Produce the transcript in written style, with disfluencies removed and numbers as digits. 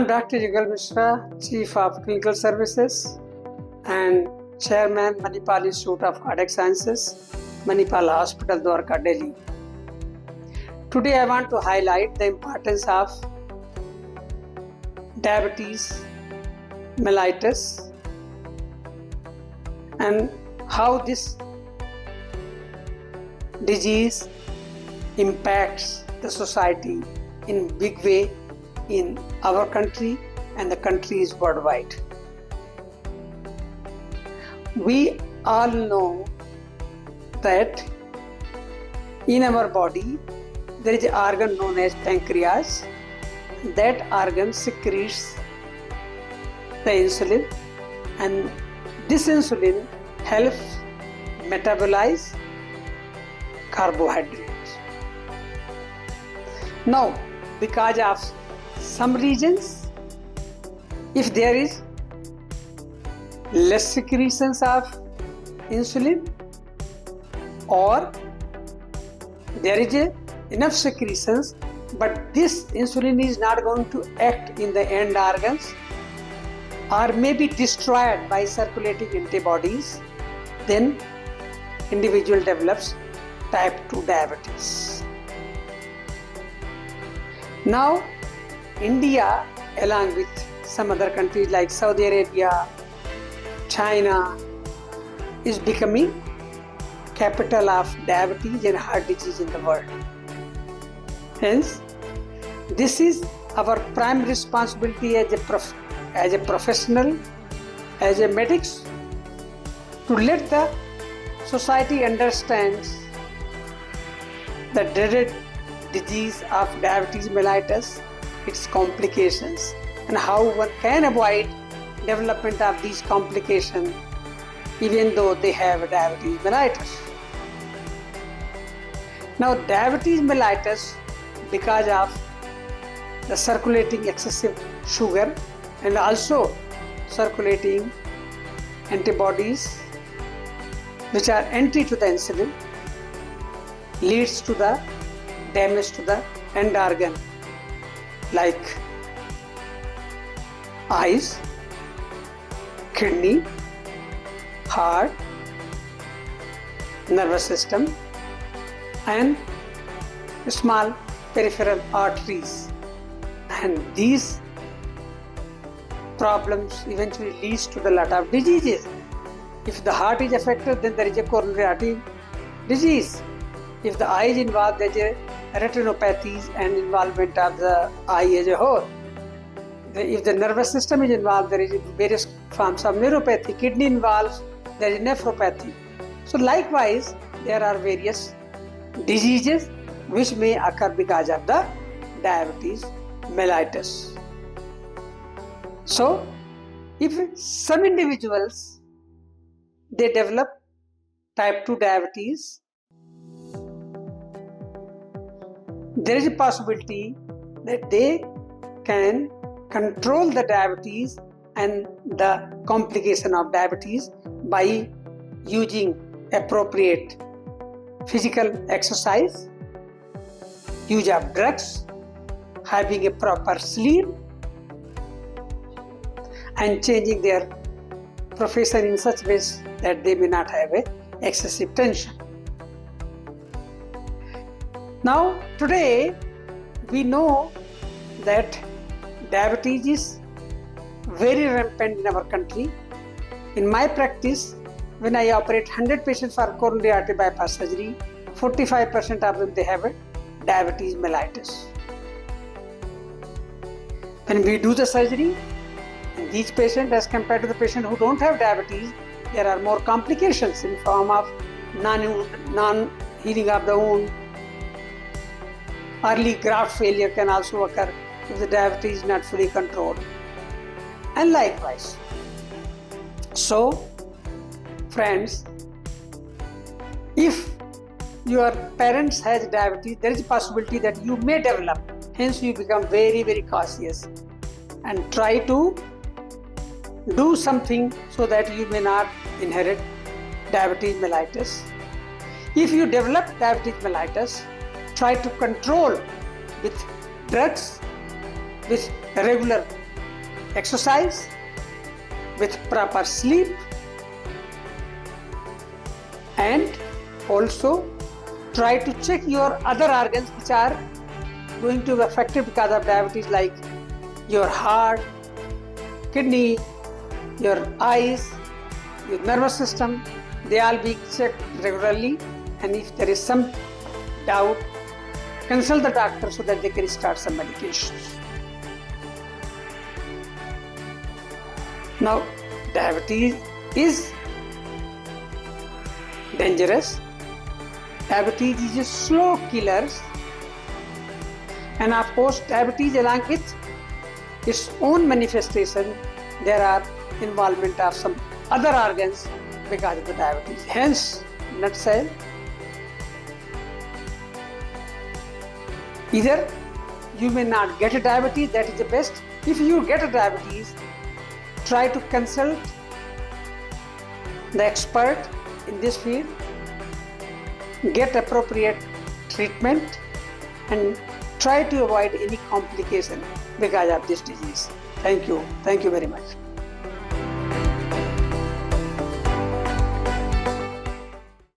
I'm Dr. Yugal Mishra, Chief of Clinical Services and Chairman, Manipal Institute of Cardiac Sciences, Manipal Hospital, Dwarka, Delhi. Today I want to highlight the importance of diabetes mellitus and how this disease impacts the society in big way in our country and the countries worldwide. We all know that in our body there is an organ known as pancreas. That organ secretes the insulin, and this insulin helps metabolize carbohydrates. Now, because of some regions, if there is less secretions of insulin or there is enough secretions, but this insulin is not going to act in the end organs or may be destroyed by circulating antibodies, then individual develops type 2 diabetes. Now, India, along with some other countries like Saudi Arabia, China, is becoming capital of diabetes and heart disease in the world. Hence, this is our prime responsibility as a professional, as a medics, to let the society understand the dreaded disease of diabetes mellitus, its complications, and how one can avoid development of these complications even though they have diabetes mellitus. Now, diabetes mellitus, because of the circulating excessive sugar and also circulating antibodies which are anti to the insulin, leads to the damage to the end organ like eyes, kidney, heart, nervous system, and small peripheral arteries. And these problems eventually leads to the lot of diseases. If the heart is affected, then there is a coronary artery disease. If the eye is involved, there is a retinopathies and involvement of the eye as a whole. If the nervous system is involved, there is various forms of neuropathy. Kidney involves, there is nephropathy. So likewise, there are various diseases which may occur because of the diabetes mellitus. So, if some individuals they develop type 2 diabetes, there is a possibility that they can control the diabetes and the complication of diabetes by using appropriate physical exercise, use of drugs, having a proper sleep, and changing their profession in such ways that they may not have excessive tension. Now, today we know that diabetes is very rampant in our country. In my practice, when I operate 100 patients for coronary artery bypass surgery, 45% of them they have diabetes mellitus. When we do the surgery, in these patients as compared to the patient who don't have diabetes, there are more complications in form of non-healing of the wound. Early graft failure can also occur if the diabetes is not fully controlled, and likewise. So, friends, if your parents has diabetes, there is a possibility that you may develop. Hence, you become very, very cautious and try to do something so that you may not inherit diabetes mellitus. If you develop diabetes mellitus, try to control with drugs, with regular exercise, with proper sleep, and also try to check your other organs which are going to be affected because of diabetes, like your heart, kidney, your eyes, your nervous system. They all be checked regularly, and if there is some doubt, consult the doctor so that they can start some medications. Now, diabetes is dangerous. Diabetes is a slow killer, and of course, diabetes, along with its own manifestation, there are involvement of some other organs because of the diabetes. Hence, nutshell, either you may not get a diabetes, that is the best. If you get a diabetes, try to consult the expert in this field, get appropriate treatment, and try to avoid any complication because of this disease. Thank you. Thank you very much.